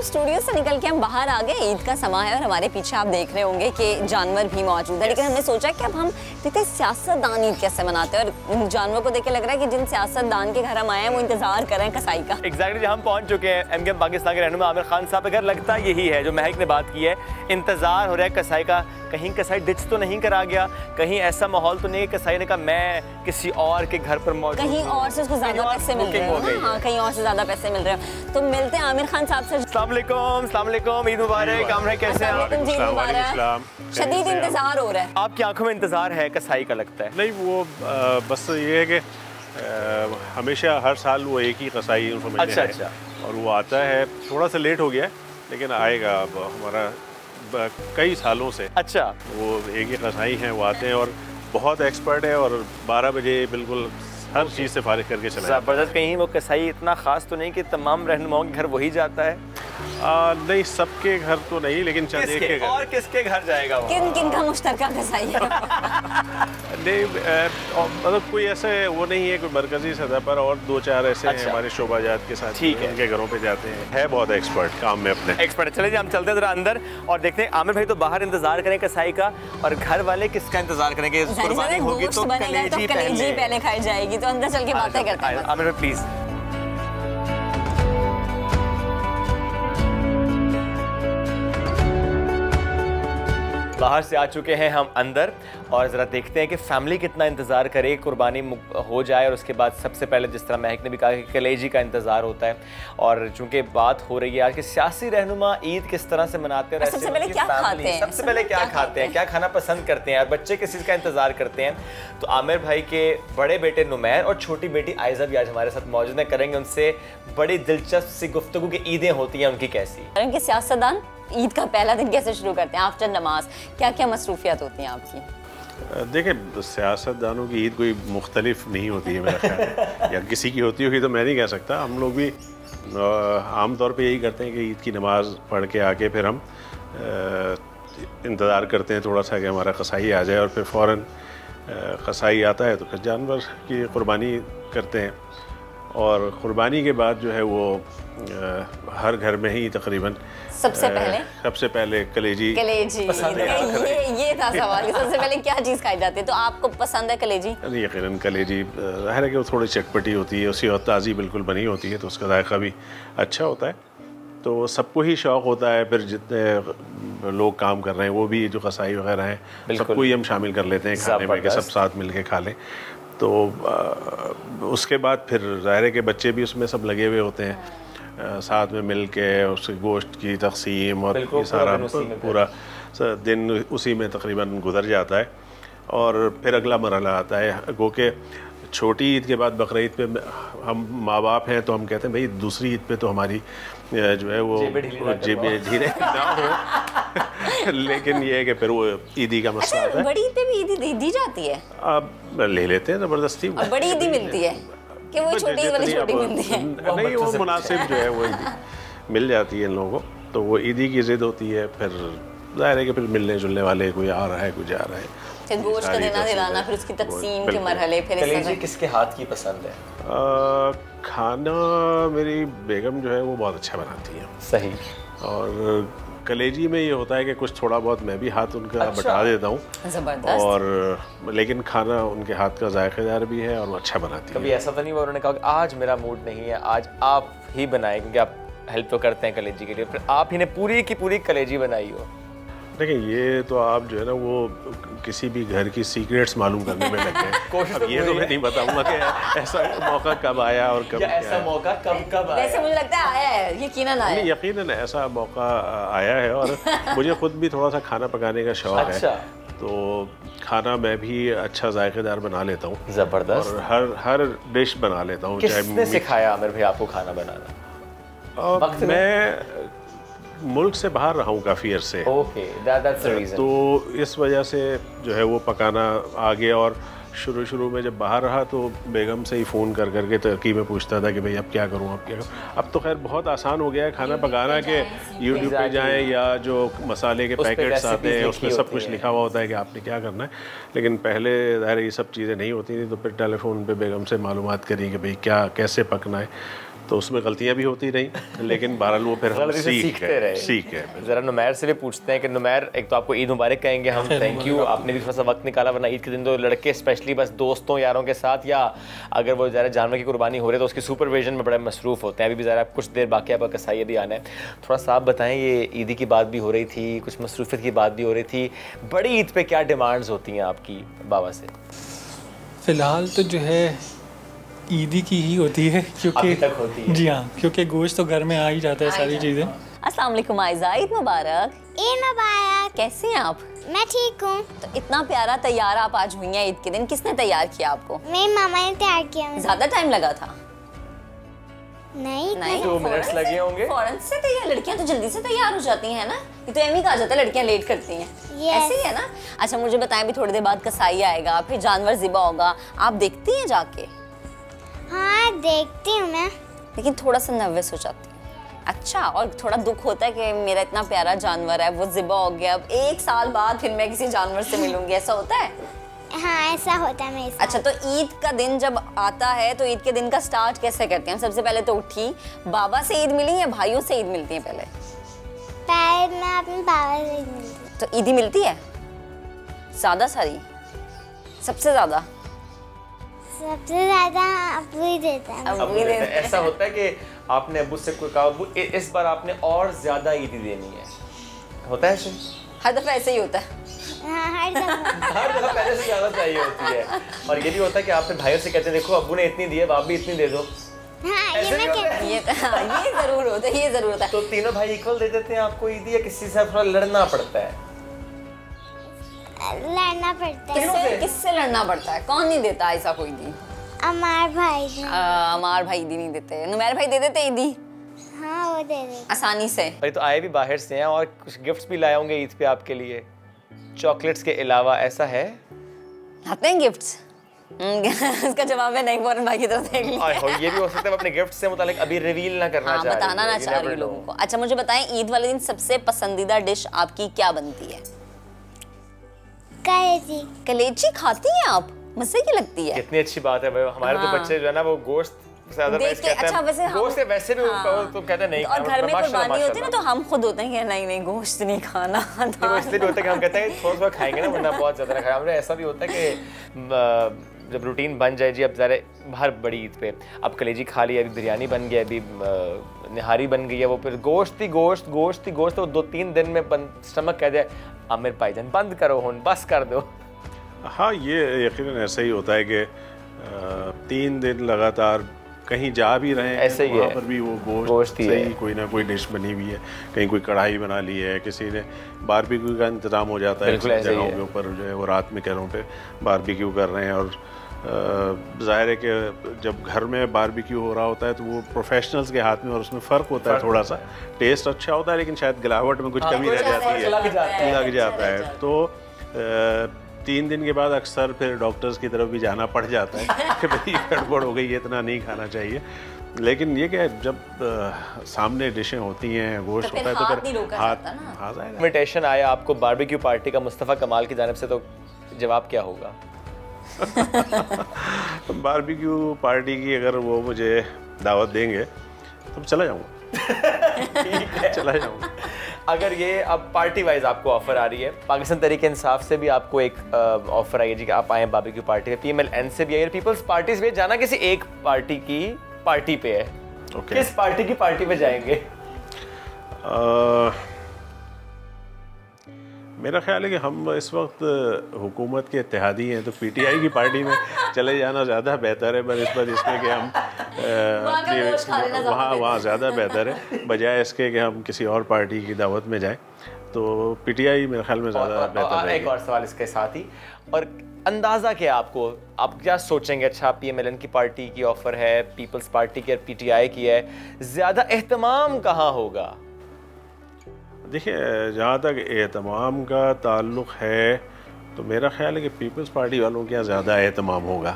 अब स्टूडियो से निकल के हम बाहर आ गए, ईद का समा है और हमारे पीछे आप देख रहे होंगे कि जानवर भी मौजूद है, लेकिन हमने सोचा कि अब हम देखते हैं सियासतदान ईद कैसे मनाते हैं, और जानवर को देख के लग रहा है कि जिन सियासतदान के घर हम आए हैं वो इंतजार कर रहे हैं कसाई का। एग्जैक्टली हम पहुंच चुके हैं एमकेएम पाकिस्तान के रहनुमा आमिर खान साहब के घर। लगता यही है जो महक ने बात की है, इंतजार हो रहा है कसाई का, कहीं कसाई डिच तो नहीं करा गया, कहीं ऐसा माहौल तो नहीं है कसाई ने कहा मैं किसी और के घर पर मौजूद, कहीं और से उसको ज्यादा पैसे मिल रहे हैं। हाँ, कहीं और से ज्यादा पैसे मिल रहे हैं। तो मिलते हैं आमिर खान साहब से। अस्सलाम वालेकुम, ईद मुबारक। आमिर कैसे हैं आप? ईद मुबारक। शदीद इंतजार हो रहा है। आपकी आंखों में इंतजार है कसाई का लगता है? नहीं, वो बस ये है कि हमेशा हर साल वो एक ही कसाई अच्छा। और वो आता है, थोड़ा सा लेट हो गया है लेकिन आएगा। अब हमारा कई सालों से अच्छा वो एक ही कसाई हैं, वो आते हैं और बहुत एक्सपर्ट है और 12 बजे बिल्कुल हर चीज़ से फारिग करके चला। ज़बरदस्त। कहीं वो कसाई इतना ख़ास तो नहीं कि तमाम रहनुमाओं के घर वही जाता है? नहीं, सबके घर तो नहीं, लेकिन चंद एक के घर। और किसके घर जाएगा वो? किन का मुश्तरका कसाई है? नहीं, मतलब कोई ऐसे वो नहीं है कोई मरकजी सतह पर, और 2-4 ऐसे हैं हमारे शोभाजात के साथ, ठीक है, उनके घरों पे जाते हैं। है बहुत एक्सपर्ट काम में अपने एक्सपर्ट। चले जी हम चलते हैं जरा अंदर और देखते हैं। आमिर भाई तो बाहर इंतजार करें कसाई का, और घर वाले किसका इंतजार करेंगे? कुर्बानी होगी तो कलेजी पहले खाई जाएगी, तो अंदर चल के बातें करते हैं। आमिर भाई प्लीज। बाहर से आ चुके हैं हम अंदर, और ज़रा देखते हैं कि फैमिली कितना इंतज़ार करे कुर्बानी हो जाए। और उसके बाद सबसे पहले जिस तरह महक ने भी कहा कि कलेजी का इंतज़ार होता है, और चूंकि बात हो रही है आज के सियासी रहनुमा ईद किस तरह से मनाते हैं, सबसे पहले क्या खाते हैं, सबसे पहले क्या खाते हैं, क्या खाना पसंद करते हैं, और बच्चे किस चीज़ का इंतज़ार करते हैं। तो आमिर भाई के बड़े बेटे नुमैर और छोटी बेटी आयजा भी आज हमारे साथ मौजूद है, करेंगे उनसे बड़ी दिलचस्प सी गुफ्तगू की ईदें होती हैं उनकी कैसी। उनके सियासतदान ईद का पहला दिन कैसे शुरू करते हैं? आफ्टर नमाज क्या क्या मसरूफियात होती हैं आपकी? देखिए, सियासतदानों की ईद कोई मुख्तलिफ नहीं होती है मेरा ख्याल, या किसी की होती होगी तो मैं नहीं कह सकता। हम लोग भी आम तौर पे यही करते हैं कि ईद की नमाज़ पढ़ के आके फिर हम इंतज़ार करते हैं थोड़ा सा कि हमारा कसाई आ जाए, और फिर फ़ौरन कसाई आता है तो फिर जानवर की कुर्बानी करते हैं। और क़ुरबानी के बाद जो है वो हर घर में ही तकरीबन सबसे पहले कलेजी पसंद है। ये था सवाल, सबसे पहले क्या चीज़ खाई जाती है? तो आपको पसंद है कलेजी? यकीनन कलेजी ज़ाहिर है कि वो थोड़ी चटपटी होती है, उसी और ताज़ी बिल्कुल बनी होती है, तो उसका जायका भी अच्छा होता है। तो सबको ही शौक़ होता है, फिर जितने लोग काम कर रहे हैं वो भी जो कसाई वगैरह हैं सबको ही हम शामिल कर लेते हैं खाने में कि सब साथ मिल के खा लें। तो उसके बाद फिर ज़ाहिर है कि बच्चे भी उसमें सब लगे हुए होते हैं, साथ में मिल के उसके गोश्त की तक़सीम और ये सारा पूरा दिन उसी में तकरीबन गुजर जाता है। और फिर अगला मरहला आता है, गो के छोटी ईद के बाद बकरीद पे हम माँ बाप हैं तो हम कहते हैं भाई दूसरी ईद पे तो हमारी जो है वो जेबें ढीले ना हो लेकिन ये है कि फिर वो ईदी का मसला आता है। बड़ी ईद पे भी ईदी दी जाती है? अब ले लेते हैं ज़बरदस्ती। बड़ी ईदी मिलती है कि वो छोटी वाली छोटी मिलती है? नहीं, वो मुनासिब जो है वो ईदी मिल जाती है इन लोगों को, तो वो ईदी की ज़िद होती है। फिर ज़ाहिर है कि फिर मिलने जुलने वाले कोई आ रहा है कोई जा रहा है, गोश्त का देना दिलाना, फिर उसकी तकसीम के मरहले। फिर कलेजी किसके हाथ की पसंद है? खाना मेरी बेगम जो है वो बहुत अच्छा बनाती है। सही। और कलेजी में ये होता है कि कुछ थोड़ा बहुत मैं भी हाथ उनका बटा देता हूँ, और लेकिन खाना उनके हाथ का जायकेदार भी है और वो अच्छा बनाती है। कभी ऐसा तो नहीं हुआ उन्होंने कहा कि आज मेरा मूड नहीं है, आज आप ही बनाएं, क्योंकि आप हेल्प तो करते हैं कलेजी के लिए, फिर आप ही ने पूरी की पूरी कलेजी बनाई हो? देखिए, ये तो आप जो है ना वो किसी भी घर की सीक्रेट्स मालूम करने में लग गए। अब ये तो मैं नहीं बताऊंगा कि ऐसा मौका कब आया और कब ऐसा मौका कब आया। वैसे मुझे लगता है आया है, यकीनन आया है। यकीनन ऐसा मौका आया है, और मुझे खुद भी थोड़ा सा खाना पकाने का शौक है, तो खाना मैं भी अच्छा जायकेदार बना लेता हूँ। ज़बरदस्त। और हर डिश बना लेता हूँ। किसने सिखाया आमिर भाई आपको खाना बनाना? मैं मुल्क से बाहर रहा हूँ काफ़ी अरसे। Okay, that's the reason। तो इस वजह से जो है वो पकाना आ गया, और शुरू में जब बाहर रहा तो बेगम से ही फ़ोन कर करके तरकीब में पूछता था कि भाई अब क्या करूँ, अब क्या करूँ। अब तो खैर बहुत आसान हो गया है खाना पकाना, के यूट्यूब पे जाएं या जो मसाले के पैकेट्स आते हैं उसमें सब कुछ लिखा हुआ होता है कि आपने क्या करना है। लेकिन पहले ज़ाहिर ये सब चीज़ें नहीं होती थी, तो फिर टेलीफोन पे बेगम से मालूमात करी कि भाई क्या कैसे पकना है। तो उसमें गलतियां भी होती रही, लेकिन बहरहाल वो फिर हम सीखते रहे। सीख है। ज़रा नुमैर से भी पूछते हैं कि नुमैर, एक तो आपको ईद मुबारक कहेंगे हम, थैंक यू, आपने भी थोड़ा सा वक्त निकाला, वरना ईद के दिन तो लड़के स्पेशली बस दोस्तों यारों के साथ, या अगर वो ज़रा जानवर की कुर्बानी हो रही है तो उसकी सुपरविजन में बड़े मसरूफ़ होते हैं। अभी भी ज़रा कुछ देर बाकी आपका कसाई भी आना है, थोड़ा सा आप बताएं, ये ईदी की बात भी हो रही थी, कुछ मसरूफियत की बात भी हो रही थी, बड़ी ईद पे क्या डिमांड्स होती हैं आपकी बाबा से? फ़िलहाल तो जो है ईदी की ही होती है, क्योंकि अभी तक होती है। जी हाँ, क्योंकि गोश्त तो घर में आ ही जाता है, सारी चीज़ें। अस्सलाम वालेकुम आयज़ा, ईद मुबारक। ईद मुबारक। कैसी हैं आप? मैं ठीक हूँ। तो इतना प्यारा तैयार आप आज हुई हैं ईद के दिन, किसने तैयार किया आपको? मेरी मामा ने तैयार किया मुझे। ज्यादा टाइम लगा था? नहीं, 2 मिनट्स लगे होंगे। फौरन से तैयार, लड़कियां तो जल्दी से तैयार हो जाती हैं ना, ये तो एमी कहा जाता है लड़कियां लेट करती हैं। Yes. ऐसे ही है ना? अच्छा मुझे बताएं, भी थोड़ी देर बाद कसाई आएगा, फिर जानवर ज़िबा होगा, आप देखती हैं जाके? हाँ देखती हूँ मैं, लेकिन थोड़ा सा नर्वस हो जाती हूँ। अच्छा, और थोड़ा दुख होता है कि मेरा इतना प्यारा जानवर है वो ज़िबा हो गया, अब 1 साल बाद फिर मैं किसी जानवर से मिलूंगी, ऐसा होता है? हाँ ऐसा होता है मेरे साथ। अच्छा, तो ईद का दिन जब आता है तो ईद के दिन का स्टार्ट कैसे करते हैं? सबसे पहले तो उठी, बाबा से ईद मिली या भाइयों से ईद मिलती है पहले? पहले मैं अपने बाबा से ईद मिलती हूँ। तो ईदी मिलती है ज़्यादा सारी, सबसे ज़्यादा? सबसे ज़्यादा अब्बू ही देता है। अब्बू ही देते हैं। ऐसा होता है कि आपने अब्बू से कोई कहा, अब्बू इस बार आपने और ज़्यादा ईदी देनी है, होता है ऐसे? हर दफ़ा ऐसे ही होता है। हाँ हर दफा। हर दफ़ा पहले से ज़्यादा चाहिए होती है। और ये भी होता है कि आप भाइयों से कहते हैं देखो अब्बू ने इतनी दी है, आप भी इतनी दे दो। हाँ ऐसे ये मैं भी होता कहती ये ज़रूर होता है, ये ज़रूर होता है। तो तीनों भाई इक्वल दे देते हैं आपको ईदी, या किसी से थोड़ा लड़ना पड़ता है? हूँ, लड़ना पड़ता है। किससे लड़ना पड़ता है? कौन नहीं देता ऐसा कोई ईदी? अमार भाई ने। हमार भाई ईदी नहीं देते, नुमैर भाई दे देते ईदी हाँ वो दे देते। आसानी से। अरे तो आए भी बाहर से हैं और कुछ गिफ्ट्स भी लाए होंगे ईद पे आपके लिए, चॉकलेट्स के अलावा, ऐसा है? लाते हैं गिफ्ट्स? इसका जवाब है नहीं, फौरन भाई की तरफ देख लिया। और ये भी हो सकता है अपने गिफ्ट से मुतालिक अभी रिवील ना करना हाँ, चाह रही बताना ना चाह रही लोगों को। अच्छा मुझे बताएं, ईद वाले दिन सबसे पसंदीदा डिश आपकी क्या बनती है? कलेजी। कलेजी खाती हैं आप? मजे की लगती है। कितनी अच्छी बात है भाई, हमारे तो बच्चे जो है ना वो गोश्त से देख के अच्छा, वैसे हम गोश्त से वैसे भी तो कहते नहीं, और घर में कुर्बानी होती है ना तो हम खुद होते हैं कि नहीं नहीं गोश्त नहीं खाना। वो इसलिए भी होता है कि हम कहते हैं थोड़ा थोड़ा खाएंगे ना, वरना बहुत ज़्यादा ना खाएं। हमने ऐसा भी होता है कि जब रूटीन बन जाए जी, अब ज़रा हर बड़ी ईद पे अब कलेजी खा लिया, अभी बिरयानी बन गया, अभी निहारी बन गई है, वो फिर गोश्त ही गोश्त गोश्त ही गोश्त, तो 2-3 दिन में स्टमक कह जाए आमिर भाईजान बंद करो, हुन बस कर दो। हाँ ये यकीनन ऐसा ही होता है कि 3 दिन लगातार कहीं जा भी रहे हैं, ऐसे ही वहाँ है। पर भी वो गोश्त ही से है। ही कोई ना कोई डिश बनी हुई है, कहीं कोई कढ़ाई बना ली है, किसी ने बारबेक्यू का इंतज़ाम हो जाता है बिल्कुल ऐसे ही जगहों है। के ऊपर जो है वो रात में घरों पे बारबेक्यू कर रहे हैं। और ज़ाहिर है कि जब घर में बारबेक्यू हो रहा होता है तो वो प्रोफेशनल्स के हाथ में, और उसमें फ़र्क होता है थोड़ा सा, टेस्ट अच्छा होता है लेकिन शायद गिलावट में कुछ कमी रह जाती है, लग जाता है। तो 3 दिन के बाद अक्सर फिर डॉक्टर्स की तरफ भी जाना पड़ जाता है कि भाई गड़बड़ हो गई है, इतना नहीं खाना चाहिए। लेकिन ये क्या, जब सामने डिशें होती हैं, गोश्त होता है तो फिर हाथ जाएगा। इन्विटेशन आया आपको बारबेक्यू पार्टी का मुस्तफ़ा कमाल की जानिब से, तो जवाब क्या होगा? बारबेक्यू पार्टी की अगर वो मुझे दावत देंगे तो चला जाऊँगा। चला जाऊँगा। अगर ये अब पार्टी वाइज आपको ऑफर आ रही है, पाकिस्तान तहरीक इंसाफ से भी आपको एक ऑफर आई है जी कि आप आए बारबेक्यू पार्टी पे, PMLN से भी आए, पीपल्स पार्टीज में जाना किसी एक पार्टी की पार्टी पे है, किस पार्टी की पार्टी पे जाएंगे? मेरा ख्याल है कि हम इस वक्त हुकूमत के इत्तेहादी हैं, तो PTI की पार्टी में चले जाना ज़्यादा बेहतर है, बनिस्बत इसके कि हम वहाँ ज़्यादा बेहतर है, बजाय इसके कि हम किसी और पार्टी की दावत में जाएं। तो PTI मेरे ख्याल में ज़्यादा बेहतर है। एक और सवाल इसके साथ ही, और अंदाज़ा क्या आपको, आप क्या सोचेंगे? अच्छा PMLN की पार्टी की ऑफ़र है, पीपल्स पार्टी की और PTI की है, ज़्यादा एहतमाम कहाँ होगा? देखिए, जहाँ तक एहतमाम का ताल्लुक़ है तो मेरा ख्याल है कि पीपल्स पार्टी वालों के यहाँ ज़्यादा एहतमाम होगा,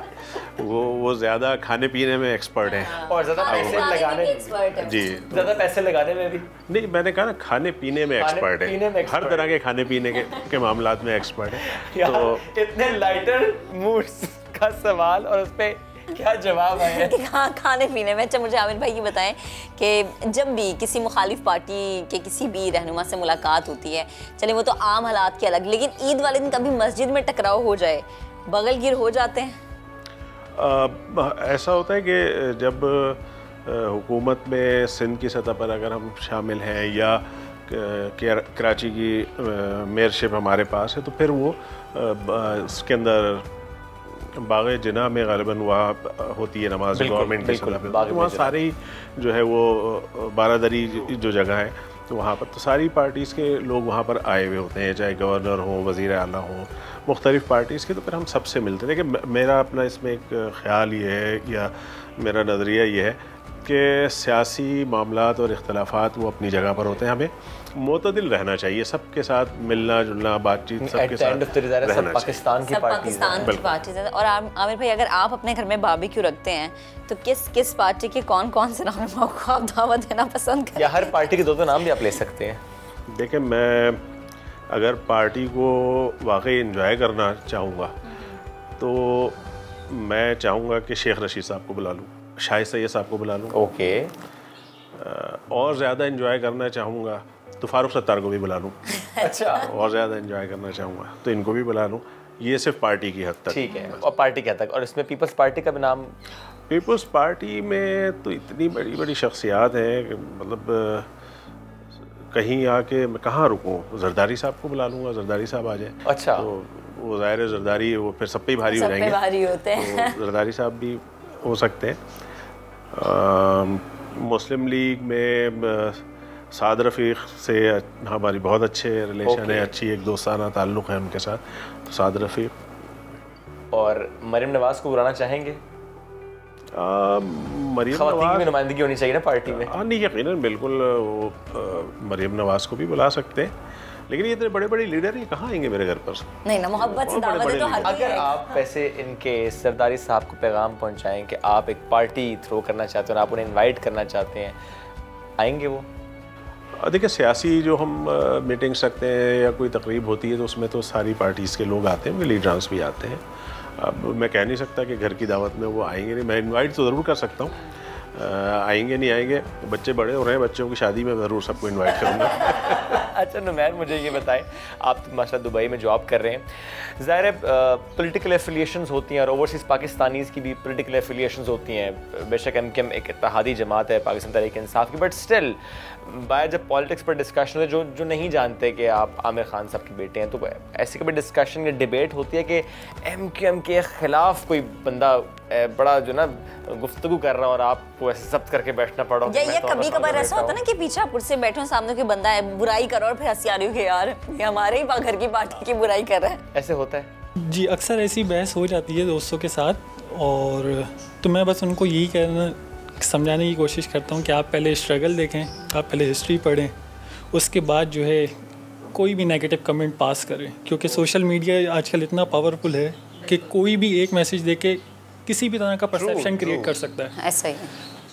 वो ज़्यादा खाने पीने में एक्सपर्ट हैं और ज़्यादा पैसे लगाने में, जी ज़्यादा पैसे लगाने में भी नहीं, मैंने कहा ना खाने पीने में एक्सपर्ट है, हर तरह के खाने पीने के मामलात में एक्सपर्ट है। तो इतने लाइटर मूड्स का सवाल और उस पे क्या जवाब है कि खाने पीने में। अच्छा मुझे आमिर भाई ये बताएं कि जब भी किसी मुखालिफ पार्टी के किसी भी रहनुमा से मुलाकात होती है, चले वो तो आम हालात के अलग, लेकिन ईद वाले दिन कभी मस्जिद में टकराव हो जाए, बगलगिर हो जाते हैं? ऐसा होता है कि जब हुकूमत में सिंध की सतह पर अगर हम शामिल हैं या कराची की मेयरशिप हमारे पास है, तो फिर वो इसके अंदर बाग़ जिना में ग़ालिबन वहाँ होती है नमाज गवर्नमेंट की सतह पर, तो वहाँ सारी जो है वो बारादरी जो जगह है, तो वहाँ पर तो सारी पार्टीज़ के लोग वहाँ पर आए हुए होते हैं, चाहे गवर्नर हो, वज़ीर आला हो, मुख्तलिफ़ पार्टीज़ के, तो फिर हम सबसे मिलते हैं। लेकिन मेरा अपना इसमें एक ख़्याल ये है या मेरा नज़रिया ये है कि सियासी मामलात और इख्तलाफात वो अपनी जगह पर होते हैं, हमें मोतदिल रहना चाहिए, सबके साथ मिलना जुलना, बातचीत सबके साथ रहना पाकिस्तान की पार्टी है। और आमिर भाई अगर आप अपने घर में बारबेक्यू रखते हैं तो किस पार्टी के कौन से रहनुमाओं को आप दावत देना पसंद करें? या हर पार्टी के दो नाम भी आप ले सकते हैं? देखिए, मैं अगर पार्टी को वाकई एंजॉय करना चाहूँगा तो मैं चाहूँगा कि शेख रशीद साहब को बुला लूँ, शाहिद सैयद साहब को बुला लूँ। ओके। और ज़्यादा एंजॉय करना चाहूँगा तो फारूक सत्तार को भी बुला लूँ। अच्छा। और ज़्यादा एंजॉय करना चाहूँगा तो इनको भी बुला लूँ। ये सिर्फ पार्टी की हद तक। ठीक है। और पार्टी की हद तक। और इसमें पीपल्स पार्टी का भी नाम? पीपल्स पार्टी में तो इतनी बड़ी बड़ी शख्सियात हैं कि मतलब कहीं आके मैं कहाँ रुकूँ। जरदारी साहब को बुला लूँगा, जरदारी साहब आ जाए। अच्छा। तो वो ज़ाहिर जरदारी वो फिर सब पे ही भारी हो जाएंगे, भारी होते हैं। तो जरदारी साहब भी हो सकते हैं। मुस्लिम लीग में साद रफ़ीक से हमारी बहुत अच्छे रिलेशन है, अच्छी एक दोस्ताना ताल्लुक़ है उनके साथ, तो साद रफ़ीक। और मरीम नवाज़ को बुलाना चाहेंगे? मरीम नवाज़ की नुमाइंदगी होनी चाहिए ना पार्टी में। नहीं, यकीनन बिल्कुल वो मरीम नवाज़ को भी बुला सकते हैं, लेकिन ये इतने बड़े बड़े लीडर ये कहाँ आएंगे मेरे घर पर? नहीं ना, मोहब्बत से दावत है तो हर अगर आप वैसे इनके सरदारी साहब को पैगाम पहुंचाएं कि आप एक पार्टी थ्रो करना चाहते हैं और आप उन्हें इनवाइट करना चाहते हैं, आएंगे वो? देखिए, सियासी जो हम मीटिंग्स रखते हैं या कोई तकरीब होती है तो उसमें तो सारी पार्टीज़ के लोग आते हैं, उनके लीडर्स भी आते हैं। अब मैं कह नहीं सकता कि घर की दावत में वो आएंगे नहीं, मैं इनवाइट तो ज़रूर कर सकता हूँ। आएंगे नहीं आएंगे, बच्चे बड़े हो रहे हैं, बच्चों की शादी में ज़रूर सबको इनवाइट करूँगा। अच्छा नुमैर, मुझे ये बताएं, आप माशाल्लाह दुबई में जॉब कर रहे हैं, ज़ाहिर है पॉलिटिकल एफिलिएशंस होती हैं और ओवरसीज़ पाकिस्तानीज़ की भी पॉलिटिकल एफिलिएशंस होती हैं। बेशक MKM एक इत्तेहादी जमात है पाकिस्तान तहरीक इंसाफ की, बट स्टिल बाय जब पॉलिटिक्स पर डिस्कशन होते जो नहीं जानते कि आप आमिर खान साहब के बेटे हैं, तो ऐसी कभी डिस्कशन या डिबेट होती है कि MKM के ख़िलाफ़ कोई बंदा बड़ा जो ना गुफ्तगू कर रहा हो और आपको ऐसे जब्त करके बैठना पड़ा? या कभी कभार ऐसा होता है ना कि पीछे आप कुर्सी बैठे हो, सामने कोई बंदा है बुराई कर रहा और फिर हंसी आ रही हो कि यार ये हमारे ही घर की पार्टी की बुराई कर रहा है? ऐसे होता है जी, अक्सर ऐसी बहस हो जाती है दोस्तों के साथ, और तो मैं बस उनको यही समझाने की कोशिश करता हूँ कि आप पहले स्ट्रगल देखें, आप पहले हिस्ट्री पढ़ें, उसके बाद जो है कोई भी नेगेटिव कमेंट पास करें, क्योंकि सोशल मीडिया आजकल इतना पावरफुल है कि कोई भी एक मैसेज देके किसी भी तरह का परसेप्शन क्रिएट कर सकता है। ऐसा ही।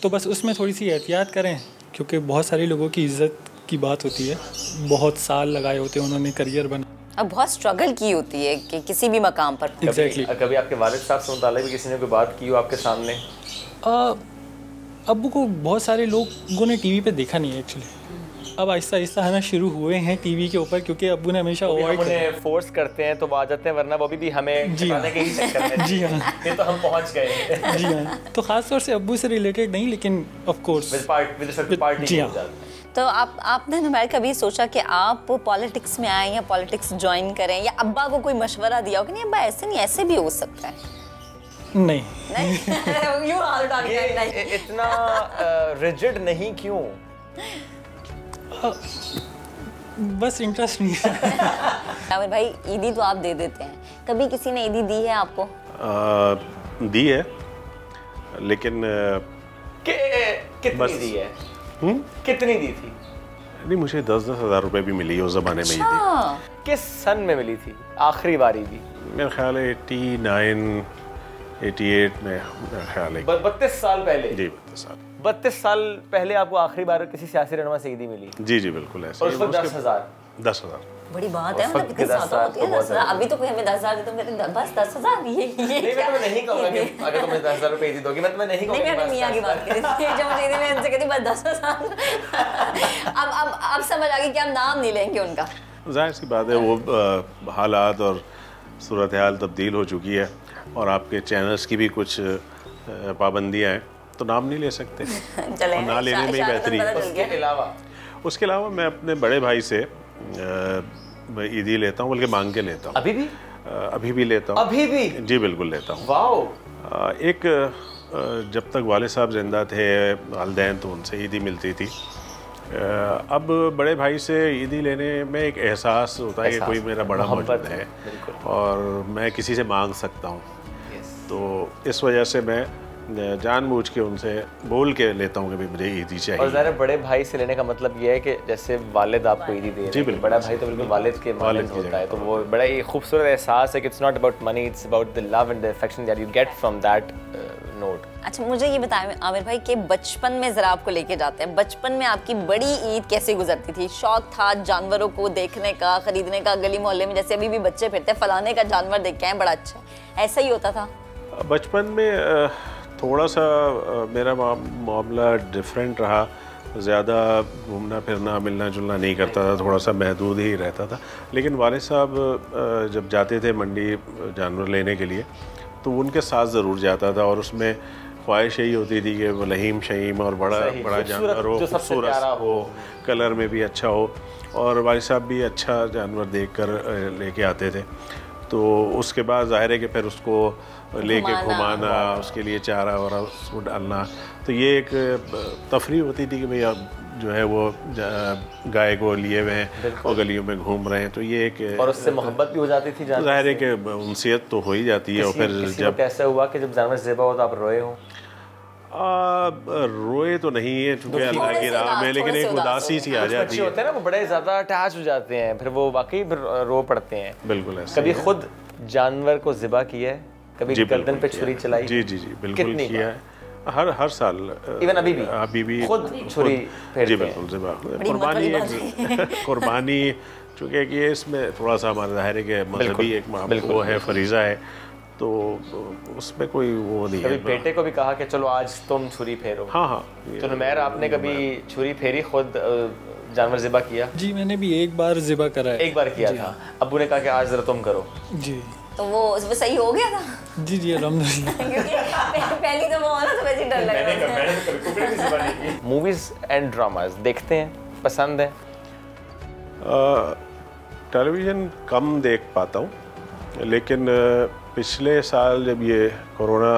तो बस उसमें थोड़ी सी एहतियात करें, क्योंकि बहुत सारे लोगों की इज्जत की बात होती है, बहुत साल लगाए होते हैं उन्होंने करियर बना, अब बहुत स्ट्रगल की होती है कि किसी भी मकाम पर। एग्जैक्टली। कभी आपके वालिद साहब से मुताल्लिक़ किसी ने कोई बात की हो आपके सामने? अब्बू को बहुत सारे लोगों ने टीवी पे देखा नहीं है एक्चुअली, अब आहिस्ता आहिस्ता आना शुरू हुए हैं टीवी के ऊपर, क्योंकि अब्बू ने हमेशा अवॉइड उन्हें फोर्स करते हैं तो वो आ जाते हैं, वरना वो भी हमें बताने के ही चक्कर में। जी हाँ, ये तो हम पहुंच गए। जी हाँ, तो ख़ास तौर से अब्बू से रिलेटेड नहीं, लेकिन ऑफ कोर्स पार्टी। जी हाँ। तो आपने नुमैर कभी सोचा कि आप पॉलिटिक्स में आए या पॉलिटिक्स ज्वाइन करें, या अब्बा को कोई मशवरा दिया हो कि नहीं अब्बा ऐसे नहीं ऐसे भी हो सकता है? नहीं। ये इतना रिजिड नहीं क्यों? बस इंटरेस्ट नहीं है। आमिर भाई, ईदी तो आप दे देते हैं, कभी किसी ने ईदी दी है आपको? दी है, लेकिन कितनी दी है? कितनी दी थी? नहीं, मुझे 10-10 हज़ार रुपए भी मिली उस ज़माने में। ये थी किस सन में मिली थी आखिरी बारी भी? मेरा ख्याल है 89-88 में, मेरा ख्याल है 32 साल पहले। जी, 32 साल। 32 साल पहले आपको आखिरी बार किसी सियासी रहनुमा से ईदी मिली? जी जी बिल्कुल ऐसे। और उस वक्त 10,000। 10,000। बड़ी बात है, मतलब कितनी 10 साल होती है, बहुत 10,000। अभी तो कोई हमें 10,000 दे, तुम कहते हैं बस 10,000, ये नहीं, मैं तुम्हें नहीं कहूँगा कि अगर तुम मुझे 10,000 रुपए दोगी, मैं तुम्हें नहीं कहूँगा। नहीं, मैं मियाँ की बात कर रही थी, जब मुझे मैं उनसे कहती बस 10,000। अब समझ आ गई कि हम नाम नहीं लेंगे उनका। जाहिर सी बात है, वो हालात और सूरत हाल तब्दील हो चुकी है और आपके चैनल्स की भी कुछ पाबंदियाँ हैं, तो नाम नहीं ले सकते। चले, और ना लेने में ही बेहतरी है। उसके अलावा मैं अपने बड़े भाई से ईदी लेता हूँ, बल्कि मांग के लेता हूँ। अभी भी? अभी भी लेता हूँ। अभी भी? जी बिल्कुल लेता हूँ। वाओ। एक जब तक वाले साहब जिंदा थे, वालिदैन, तो उनसे ईदी मिलती थी। अब बड़े भाई से ईदी लेने में एक एहसास होता है कि कोई मेरा बड़ा मौजूद है और मैं किसी से मांग सकता हूँ। तो इस वजह से मैं जानबूझ के उनसे बोल के लेता हूँ कि भाई मुझे ईदी चाहिए। और ज़रा बड़े भाई से लेने का मतलब ये है कि जैसे वालिद आपको ईदी दे रहे हैं, बड़ा भाई तो बिल्कुल वालिद के मालिक होता है, तो वो बड़ा ही खूबसूरत एहसास है कि it's not about money, it's about the love and the affection that you get from that note. अच्छा, मुझे ये बताएं आमिर भाई कि बचपन में जरा आपको लेके जाते हैं, बचपन में आपकी बड़ी ईद कैसे गुजरती थी? शौक था जानवरों को देखने का, खरीदने का, गली मोहल्ले में जैसे अभी भी बच्चे फिरते हैं, फलाने का जानवर देख के आए, बड़ा अच्छा है, ऐसा ही होता था? बचपन में थोड़ा सा मेरा मामला डिफरेंट रहा, ज़्यादा घूमना फिरना मिलना जुलना नहीं करता था, थोड़ा सा महदूद ही रहता था। लेकिन वालिद साहब जब जाते थे मंडी जानवर लेने के लिए तो उनके साथ ज़रूर जाता था और उसमें ख्वाहिश यही होती थी कि वो लहीम शहीम और बड़ा जानवर हो, खूबसूरत हो, कलर में भी अच्छा हो, और वालिद साहब भी अच्छा जानवर देख कर लेके आते थे। तो उसके बाद ज़ाहिर है कि फिर उसको लेके घुमाना, उसके लिए चारा और उसको डालना, तो ये एक तफरीह होती थी कि भाई अब जो है वो गाय को लिए हुए हैं और गलियों में घूम रहे हैं, तो ये एक और उससे मोहब्बत भी हो जाती थी। ज़ाहिर है कि उनसियत तो हो ही जाती है। और फिर जब कैसा हुआ कि जब जानवर ज़िबा हो तो आप रोए हो? रोए तो नहीं है चूँकि अल्लाह की राह में, लेकिन एक उदासी सी आ जाती है। होते हैं ना, वो बड़े ज़्यादा अटैच हो जाते हैं, फिर वो वाकई रो पड़ते हैं। बिल्कुल ऐसा। कभी खुद जानवर को ज़िबा किया है? कभी गर्दन पे छुरी चलाई? जी जी जी बिल्कुल किया है, हर साल। इवन अभी भी खुद छुरी फेरते हैं? जी बिल्कुल ज़िबा। कुर्बानी चूँकि कि इसमें थोड़ा सा हमारा ज़ाहिर है कि मजहबी एक वो है, फरीज़ा है, तो उसमें कोई वो नहीं है। कभी बेटे को भी कहा कि चलो आज तुम छुरी फेरो? हाँ हाँ। तो नुमैर, आपने कभी छुरी फेरी, खुद जानवर ज़िबा किया? जी मैंने भी एक बार ज़िबा करा है। एक बार किया था? अब्बू ने कहा कि आज ज़रा तुम करो? जी। तो वो सही हो गया था? जी जी अल्हम्दुलिल्लाह। क्योंकि पहली तो वो ना, तो वैसे डर लग रहा है। मूवीज़ एंड ड्रामास देखते हैं, पसंद है? टेलीविज़न कम देख पाता हूँ, लेकिन पिछले साल जब ये कोरोना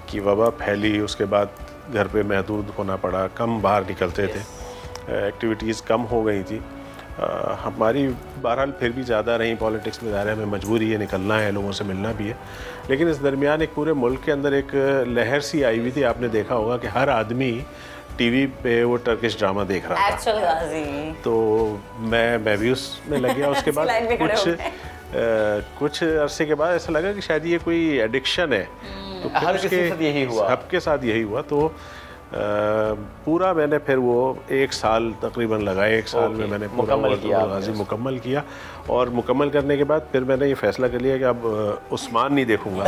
की वबा फैली, उसके बाद घर पे महदूद होना पड़ा, कम बाहर निकलते थे, एक्टिविटीज़ कम हो गई थी। हमारी बहरहाल फिर भी ज़्यादा रही, पॉलिटिक्स में ज़्यादा, हमें मजबूरी है, निकलना है, लोगों से मिलना भी है। लेकिन इस दरमियान एक पूरे मुल्क के अंदर एक लहर सी आई हुई थी, आपने देखा होगा कि हर आदमी टीवी पे वो टर्किश ड्रामा देख रहा था। तो मैं भी उसमें लग गया। उसके बाद कुछ अरसे के बाद ऐसा लगा कि शायद ये कोई एडिक्शन है, तो हर किसी के साथ यही हुआ, सबके साथ यही हुआ। तो पूरा मैंने फिर वो एक साल तकरीबन लगाए, एक साल में मैंने पूरा मुकम्मल किया। और मुकम्मल करने के बाद फिर मैंने ये फैसला कर लिया कि अब उस्मान नहीं देखूंगा।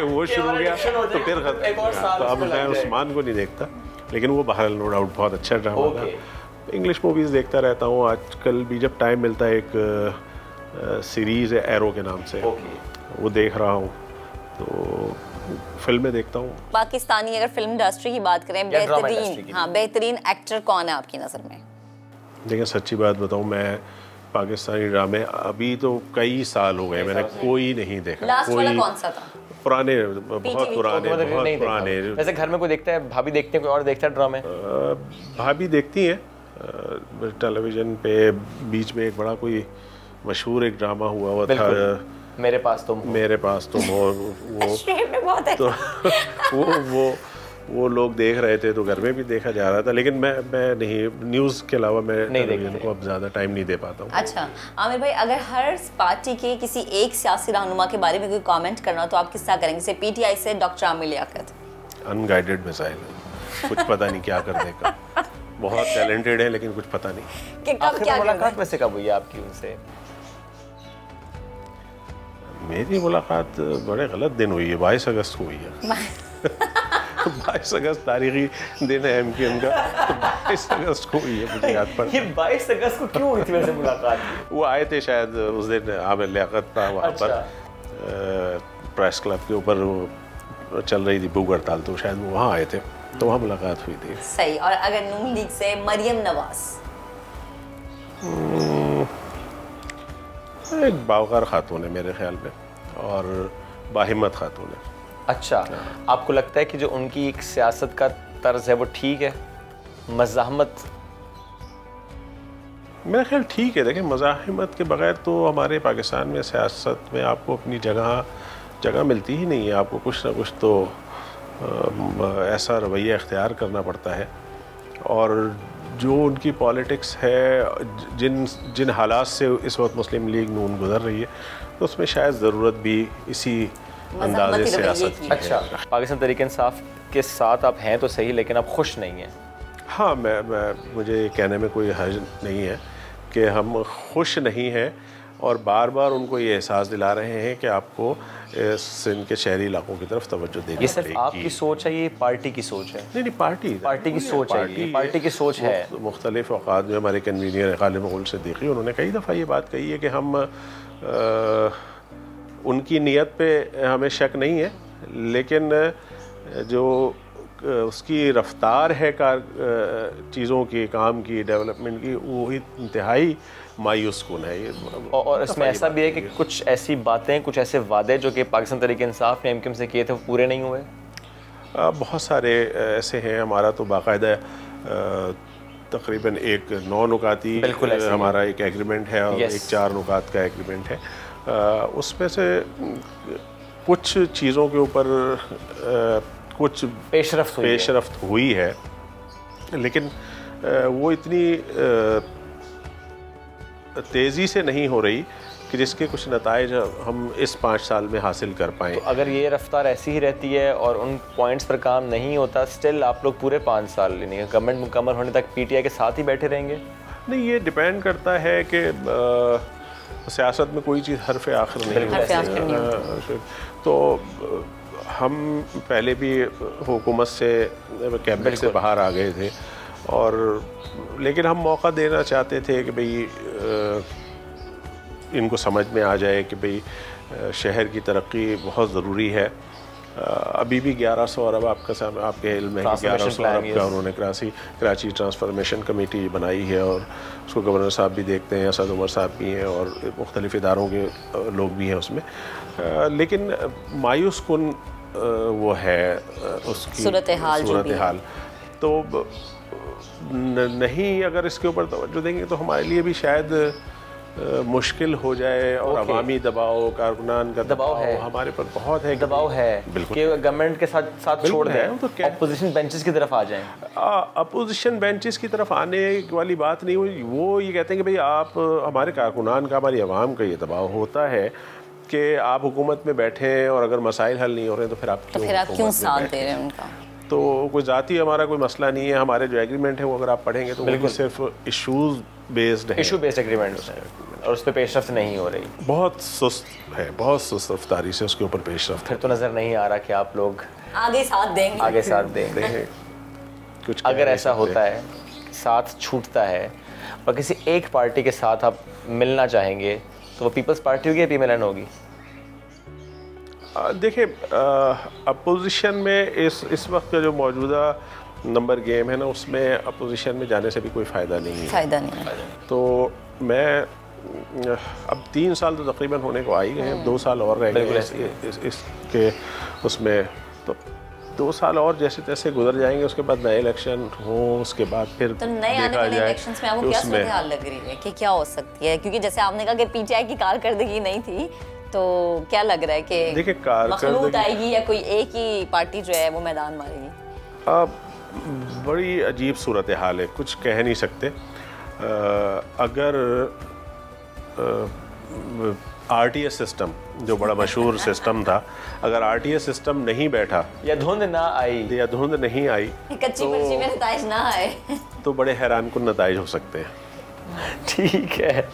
वो शुरू हो गया तो फिर तो अब मैं उस्मान को नहीं देखता, लेकिन वो बहरहाल नो डाउट बहुत अच्छा ड्रामा था। इंग्लिश मूवीज़ देखता रहता हूँ, आजकल भी जब टाइम मिलता है। एक सीरीज़ है एरो के नाम से, वो देख रहा हूँ। तो फिल्में देखता हूँ। पाकिस्तानी अगर फिल्म इंडस्ट्री की बात करें, बेहतरीन एक्टर कौन है आपकी नज़र में? देखिए सच्ची बात बताऊँ, मैं पाकिस्तानी ड्रामे अभी तो कई साल हो गए मैंने कोई नहीं देखा। लास्ट वाला कौन सा था? पुराने, बहुत पुराने। वैसे घर में कोई देखता है? भाभी देखते हैं, कोई और देखता है ड्रामे? भाभी देखती हैं टेलीविज़न पे। बीच में एक बड़ा कोई मशहूर एक ड्रामा हुआ था, मेरे पास तुम हो। वो तो वो लोग देख रहे थे, तो घर में भी देखा जा रहा था। लेकिन मैं नहीं, न्यूज़ के अलावा मैं टेलीविज़न को अब ज़्यादा टाइम नहीं दे पाता हूँ। अच्छा आमिर भाई, अगर हर पार्टी के किसी एक सियासी रहनुमा के बारे में कोई कमेंट करना हो तो आप किस तरह करेंगे? जैसे पीटीआई से doctor Aamir Liaquat. Unguided missile, कुछ पता नहीं क्या कर देगा। बहुत टैलेंटेड है, लेकिन कुछ पता नहीं कि कब क्या मुलाकात वैसे कब हुई आपकी उनसे? मेरी मुलाकात बड़े गलत दिन हुई है, 22 अगस्त को हुई है। 22 अगस्त तारीखी दिन है MKM का, तो 22 अगस्त को हुई है, मुझे याद पड़ा। ये 22 अगस्त को क्यों हुई थी वैसे मुलाकात? वो आए थे शायद उस दिन, आमिर लियाकत था वहाँ पर, प्रेस क्लब के ऊपर चल रही थी भूख हड़ताल, तो शायद वो वहाँ आए थे, तो वहाँ मुलाकात हुई थी। सही। और अगर नून लीग से मरियम नवाज? एक बावकार खातून है मेरे ख्याल में, और बाहिम्मत खातून है। अच्छा, आपको लगता है कि जो उनकी एक सियासत का तर्ज है वो ठीक है? मज़ाहमत? मेरा ख्याल ठीक है। देखिए, मज़ाहमत के बगैर तो हमारे पाकिस्तान में सियासत में आपको अपनी जगह मिलती ही नहीं है। आपको कुछ ना कुछ तो ऐसा रवैया इख्तियार करना पड़ता है, और जो उनकी पॉलिटिक्स है, जिन हालात से इस वक्त मुस्लिम लीग नून गुजर रही है, तो उसमें शायद ज़रूरत भी इसी अंदाज़े सियासत की है। अच्छा, पाकिस्तान तहरीक इंसाफ के साथ आप हैं तो सही, लेकिन आप खुश नहीं हैं? हाँ, मुझे कहने में कोई हर्ज नहीं है कि हम खुश नहीं हैं, और बार बार उनको ये एहसास दिला रहे हैं कि आपको सिंध के शहरी इलाकों की तरफ तवज्जो देनी ये सिर्फ आपकी सोच है, ये पार्टी की सोच है? नहीं, पार्टी की सोच है, पार्टी की सोच है। मुख्तलिफ औकात में हमारे कन्वीनियर गालिब गुल सिद्दीकी, उन्होंने कई दफ़ा ये बात कही है कि हम उनकी नीयत पे हमें शक नहीं है, लेकिन जो उसकी रफ्तार है चीज़ों की, काम की, डेवलपमेंट की, वो इंतहाई मायूस कुन है। ये और इसमें ऐसा भी है कि कुछ ऐसी बातें, कुछ ऐसे वादे जो कि पाकिस्तान तहरीक इंसाफ ने MKM से किए थे, वो पूरे नहीं हुए। बहुत सारे ऐसे हैं। हमारा तो बाकायदा तकरीबन एक 9 नुकाती हमारा एक एग्रीमेंट है, और एक 4 नुकात का एग्रीमेंट है। उसमें से कुछ चीज़ों के ऊपर कुछ पेशरफ्त हुई है, लेकिन वो इतनी तेज़ी से नहीं हो रही कि जिसके कुछ नताइज हम इस 5 साल में हासिल कर पाएँ। तो अगर ये रफ्तार ऐसी ही रहती है और उन पॉइंट्स पर काम नहीं होता, स्टिल आप लोग पूरे 5 साल यानी गवर्नमेंट मुकम्मल होने तक PTI के साथ ही बैठे रहेंगे? नहीं, ये डिपेंड करता है कि सियासत में कोई चीज़ हरफ आखिर नहीं है। तो हम पहले भी हुकूमत से, कैबिनेट से बाहर आ गए थे, और लेकिन हम मौका देना चाहते थे कि भाई इनको समझ में आ जाए कि भाई शहर की तरक्की बहुत ज़रूरी है। अभी भी 1100 अरब आपके इल्म में 1100 अरब का उन्होंने कराची ट्रांसफॉर्मेशन कमेटी बनाई है, और उसको गवर्नर साहब भी देखते हैं, असद उमर साहब भी हैं, और मुख्तलिफ इदारों के लोग भी हैं उसमें। लेकिन मायूस कुन वो है उसकी सूरत हाल। तो नहीं, अगर इसके ऊपर तवज्जो देंगे तो हमारे लिए भी शायद मुश्किल हो जाए, और अवामी दबाव, कारकुनान का दबाव है हमारे पर बहुत है। दबाव है कि गवर्नमेंट के साथ छोड़ दें, तो अपोजिशन बेंचेस की तरफ आ जाएं। अपोजिशन बेंचेस की तरफ आने वाली बात नहीं हुई। वो ये कहते हैं कि भाई आप, हमारे कारकुनान का, हमारी आवाम का ये दबाव होता है कि आप हुकूमत में बैठे और अगर मसाइल हल नहीं हो रहे तो फिर आप क्यों साथ दे रहे हैं उनका। तो कोई ज़ाती हमारा कोई मसला नहीं है। हमारे जो एग्रीमेंट है वो अगर आप पढ़ेंगे तो बिल्कुल सिर्फ इशू बेस्ड एग्रीमेंट है, और उस पर पेशरफ्त नहीं हो रही। बहुत सुस्त है, बहुत सुस्त रफ्तारी से उसके ऊपर पेशरफ्त। फिर तो नज़र नहीं आ रहा कि आप लोग आगे साथ देंगे। कुछ अगर ऐसा होता है, साथ छूटता है और किसी एक पार्टी के साथ आप मिलना चाहेंगे, तो वो पीपल्स पार्टी होगी या PMLN होगी? देखिए, अपोजिशन में इस वक्त का जो मौजूदा नंबर गेम है ना, उसमें अपोजिशन में जाने से भी कोई फ़ायदा नहीं है। तो मैं अब 3 साल तो तकरीबन होने को आ ही गए हैं, 2 साल और रह गए इसके उसमें। तो 2 साल और जैसे तैसे गुजर जाएंगे, उसके बाद नए इलेक्शन हो, उसके बाद फिर तो नए आने वाले इलेक्शंस में आपको क्या सूरत-हाल लग रही है कि क्या हो सकती है? क्योंकि जैसे आपने कहा कि PTI की कारकर्दगी नहीं थी, तो क्या लग रहा है कि देखिए कारकर्दगी आएगी या कोई एक ही पार्टी जो है वो मैदान मारेगी? बड़ी अजीब सूरत हाल है, कुछ कह नहीं सकते। अगर RTS सिस्टम जो बड़ा मशहूर सिस्टम था, अगर RTS सिस्टम नहीं बैठा या धुंध नहीं आई कच्ची पर्ची में नताइज ना आए तो बड़े हैरान कुन नताइज हो सकते हैं। ठीक है।